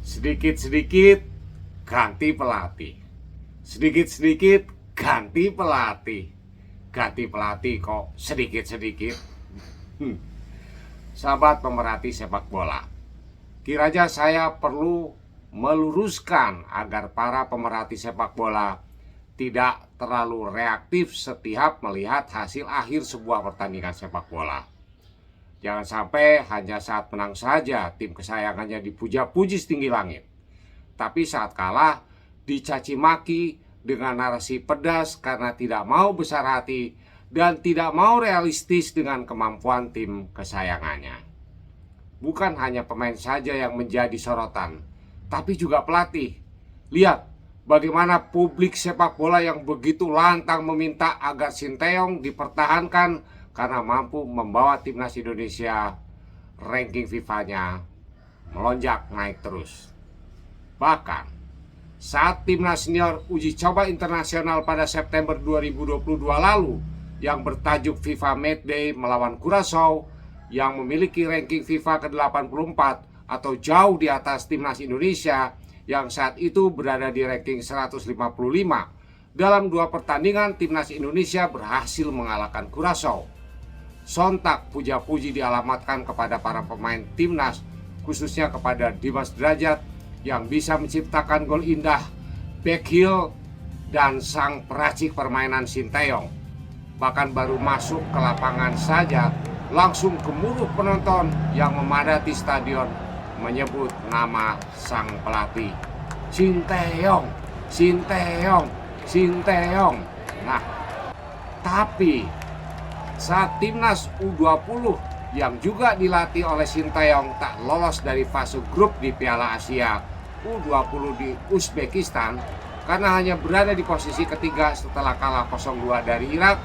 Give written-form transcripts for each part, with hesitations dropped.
Sedikit-sedikit ganti pelatih. Sedikit-sedikit ganti pelatih. Ganti pelatih kok sedikit-sedikit. Sahabat pemerhati sepak bola, kiranya saya perlu meluruskan agar para pemerhati sepak bola tidak terlalu reaktif setiap melihat hasil akhir sebuah pertandingan sepak bola. Jangan sampai hanya saat menang saja tim kesayangannya dipuja-puji setinggi langit, tapi saat kalah dicaci maki dengan narasi pedas karena tidak mau besar hati dan tidak mau realistis dengan kemampuan tim kesayangannya. Bukan hanya pemain saja yang menjadi sorotan, tapi juga pelatih. Lihat bagaimana publik sepak bola yang begitu lantang meminta agar Sinteyong dipertahankan karena mampu membawa timnas Indonesia ranking FIFA-nya melonjak naik terus. Bahkan saat timnas senior uji coba internasional pada September 2022 lalu yang bertajuk FIFA Match Day melawan Curaçao yang memiliki ranking FIFA ke-84 atau jauh di atas timnas Indonesia yang saat itu berada di ranking 155. Dalam dua pertandingan timnas Indonesia berhasil mengalahkan Curaçao. Sontak puja-puji dialamatkan kepada para pemain timnas, khususnya kepada Dimas Derajat yang bisa menciptakan gol indah, back heel, dan sang peracik permainan Sinteyong. Bahkan baru masuk ke lapangan saja langsung gemuruh penonton yang memadati stadion menyebut nama sang pelatih, Sinteyong, Sinteyong, Sinteyong. Nah, tapi saat timnas U20 yang juga dilatih oleh Sinteyong tak lolos dari fase grup di Piala Asia U20 di Uzbekistan karena hanya berada di posisi ketiga setelah kalah 0-2 dari Irak,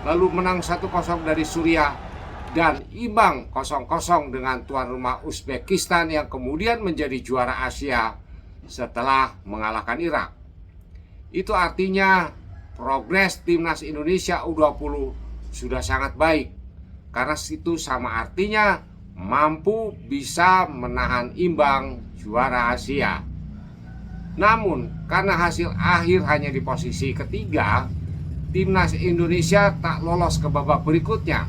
lalu menang 1-0 dari Suriah, dan imbang 0-0 dengan tuan rumah Uzbekistan yang kemudian menjadi juara Asia setelah mengalahkan Irak. Itu artinya progres timnas Indonesia U20 sudah sangat baik, karena itu sama artinya mampu bisa menahan imbang juara Asia. Namun karena hasil akhir hanya di posisi ketiga, timnas Indonesia tak lolos ke babak berikutnya.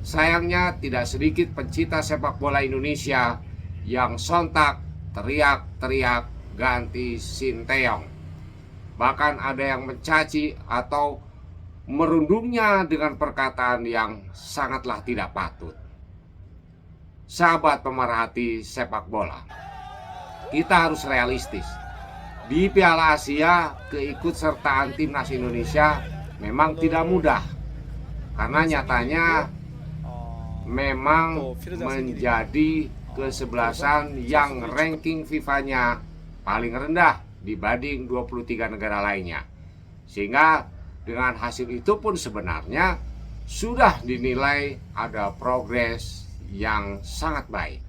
Sayangnya tidak sedikit pencinta sepak bola Indonesia yang sontak teriak-teriak ganti Sinteyong. Bahkan ada yang mencaci atau merundungnya dengan perkataan yang sangatlah tidak patut. Sahabat pemerhati sepak bola, kita harus realistis. Di Piala Asia, keikutsertaan timnas Indonesia memang tidak mudah, karena nyatanya memang menjadi kesebelasan yang ranking FIFA-nya paling rendah dibanding 23 negara lainnya. Sehingga dengan hasil itu pun sebenarnya sudah dinilai ada progres yang sangat baik.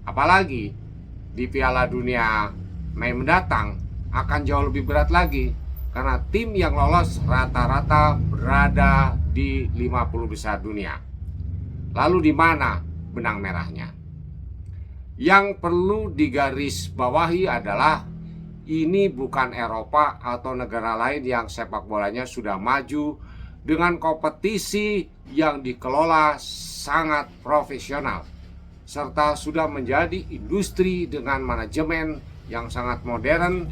Apalagi di Piala Dunia Mei mendatang akan jauh lebih berat lagi, karena tim yang lolos rata-rata berada di 50 besar dunia. Lalu di mana benang merahnya? Yang perlu digarisbawahi adalah ini bukan Eropa atau negara lain yang sepak bolanya sudah maju dengan kompetisi yang dikelola sangat profesional, serta sudah menjadi industri dengan manajemen yang sangat modern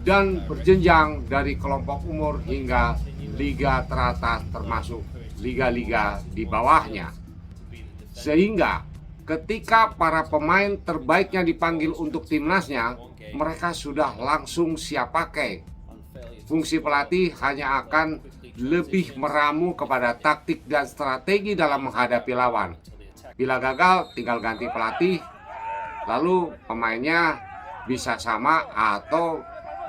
dan berjenjang dari kelompok umur hingga liga teratas termasuk liga-liga di bawahnya. Sehingga ketika para pemain terbaiknya dipanggil untuk timnasnya, mereka sudah langsung siap pakai. Fungsi pelatih hanya akan lebih meramu kepada taktik dan strategi dalam menghadapi lawan. Bila gagal, tinggal ganti pelatih, lalu pemainnya bisa sama atau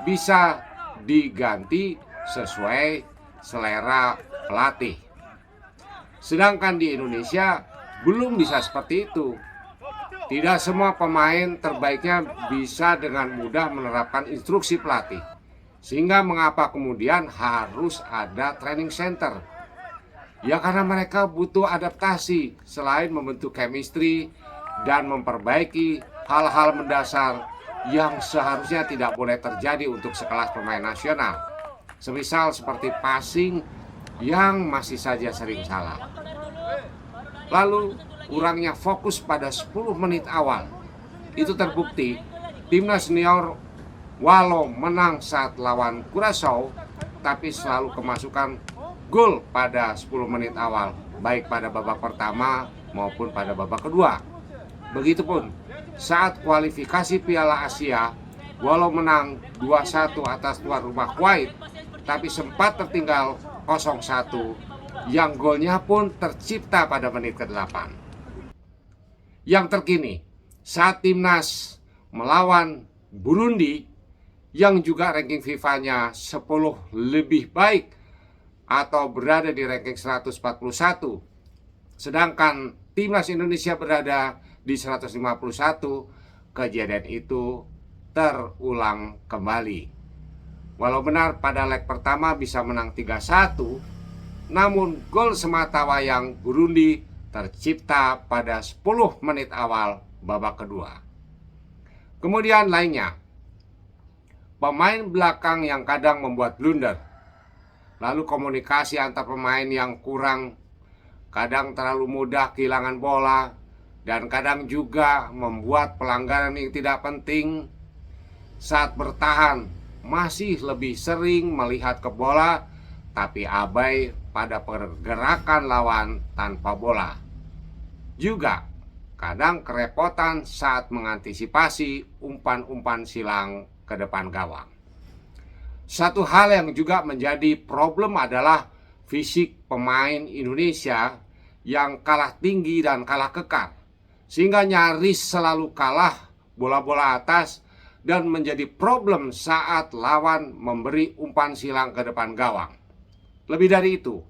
bisa diganti sesuai selera pelatih. Sedangkan di Indonesia belum bisa seperti itu. Tidak semua pemain terbaiknya bisa dengan mudah menerapkan instruksi pelatih. Sehingga mengapa kemudian harus ada training center? Ya karena mereka butuh adaptasi selain membentuk chemistry dan memperbaiki hal-hal mendasar yang seharusnya tidak boleh terjadi untuk sekelas pemain nasional. Semisal seperti passing yang masih saja sering salah. Lalu kurangnya fokus pada 10 menit awal. Itu terbukti timnas senior walau menang saat lawan Curaçao, tapi selalu kemasukan gol pada 10 menit awal, baik pada babak pertama maupun pada babak kedua. Begitupun saat kualifikasi Piala Asia, walau menang 2-1 atas tuan rumah Kuwait, tapi sempat tertinggal 0-1, yang golnya pun tercipta pada menit ke-8. Yang terkini, saat timnas melawan Burundi yang juga ranking FIFA-nya 10 lebih baik atau berada di ranking 141, sedangkan timnas Indonesia berada di 151, kejadian itu terulang kembali. Walau benar pada leg pertama bisa menang 3-1, namun gol semata wayang Burundi tercipta pada 10 menit awal babak kedua. Kemudian lainnya, pemain belakang yang kadang membuat blunder, lalu komunikasi antar pemain yang kurang, kadang terlalu mudah kehilangan bola, dan kadang juga membuat pelanggaran yang tidak penting. Saat bertahan masih lebih sering melihat ke bola, tapi abai pada pergerakan lawan tanpa bola. Juga kadang kerepotan saat mengantisipasi umpan-umpan silang ke depan gawang. Satu hal yang juga menjadi problem adalah fisik pemain Indonesia yang kalah tinggi dan kalah kekar, sehingga nyaris selalu kalah bola-bola atas dan menjadi problem saat lawan memberi umpan silang ke depan gawang. Lebih dari itu,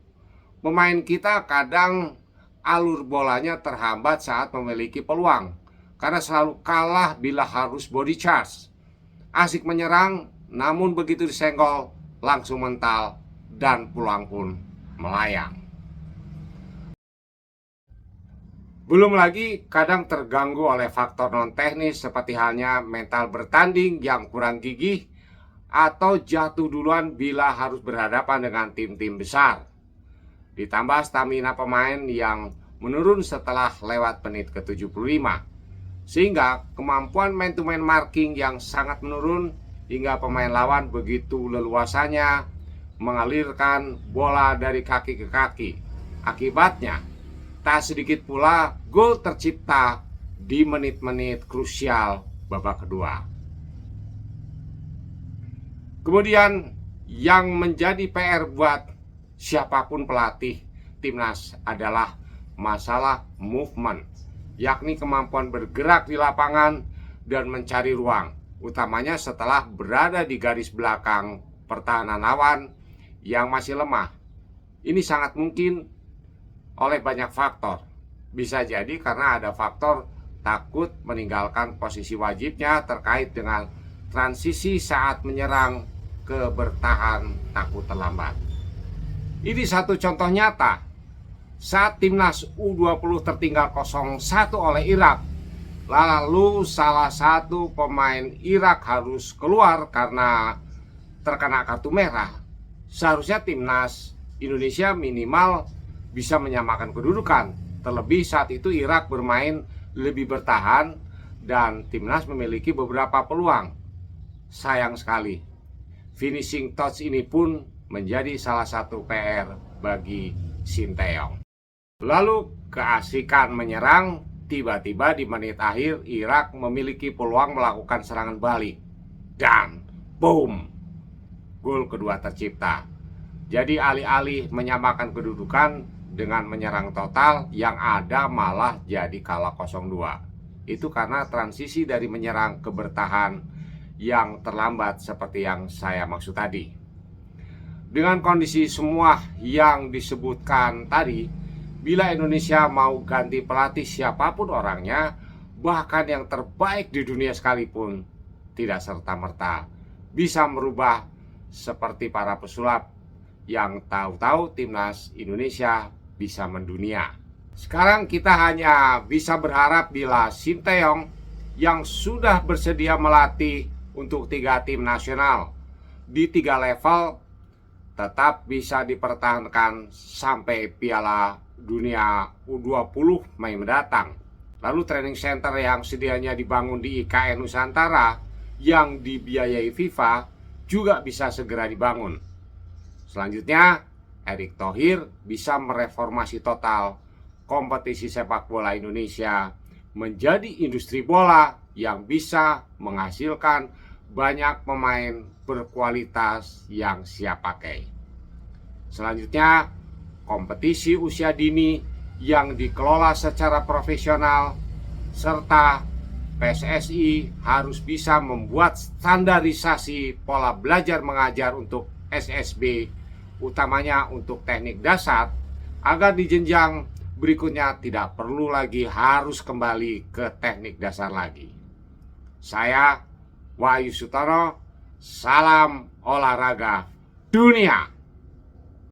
pemain kita kadang alur bolanya terhambat saat memiliki peluang, karena selalu kalah bila harus body charge. Asik menyerang, namun begitu disenggol langsung mental dan peluang pun melayang. Belum lagi kadang terganggu oleh faktor non-teknis seperti halnya mental bertanding yang kurang gigih atau jatuh duluan bila harus berhadapan dengan tim-tim besar. Ditambah stamina pemain yang menurun setelah lewat menit ke-75, sehingga kemampuan man-to-man marking yang sangat menurun hingga pemain lawan begitu leluasanya mengalirkan bola dari kaki ke kaki. Akibatnya, tak sedikit pula gol tercipta di menit-menit krusial babak kedua. Kemudian yang menjadi PR buat siapapun pelatih timnas adalah masalah movement, yakni kemampuan bergerak di lapangan dan mencari ruang, utamanya setelah berada di garis belakang pertahanan lawan yang masih lemah. Ini sangat mungkin oleh banyak faktor. Bisa jadi karena ada faktor takut meninggalkan posisi wajibnya terkait dengan transisi saat menyerang ke bertahan takut terlambat. Ini satu contoh nyata saat timnas U20 tertinggal 0-1 oleh Irak, lalu salah satu pemain Irak harus keluar karena terkena kartu merah. Seharusnya timnas Indonesia minimal bisa menyamakan kedudukan. Terlebih saat itu Irak bermain lebih bertahan dan timnas memiliki beberapa peluang. Sayang sekali, finishing touch ini pun menjadi salah satu PR bagi Sinteyong. Lalu keasikan menyerang, tiba-tiba di menit akhir Irak memiliki peluang melakukan serangan balik, dan boom, gol kedua tercipta. Jadi alih-alih menyamakan kedudukan dengan menyerang total, yang ada malah jadi kalah 0-2. Itu karena transisi dari menyerang ke bertahan yang terlambat seperti yang saya maksud tadi. Dengan kondisi semua yang disebutkan tadi, bila Indonesia mau ganti pelatih siapapun orangnya, bahkan yang terbaik di dunia sekalipun, tidak serta-merta bisa merubah seperti para pesulap yang tahu-tahu timnas Indonesia bisa mendunia. Sekarang kita hanya bisa berharap bila Sinteyong yang sudah bersedia melatih untuk 3 tim nasional di 3 level tetap bisa dipertahankan sampai Piala Dunia U20 Mei mendatang. Lalu training center yang sedianya dibangun di IKN Nusantara yang dibiayai FIFA juga bisa segera dibangun. Selanjutnya, Erick Thohir bisa mereformasi total kompetisi sepak bola Indonesia menjadi industri bola yang bisa menghasilkan banyak pemain berkualitas yang siap pakai. Selanjutnya, kompetisi usia dini yang dikelola secara profesional serta PSSI harus bisa membuat standarisasi pola belajar mengajar untuk SSB, utamanya untuk teknik dasar, agar di jenjang berikutnya tidak perlu lagi harus kembali ke teknik dasar lagi. Saya Wahyu Sutono, salam olahraga dunia.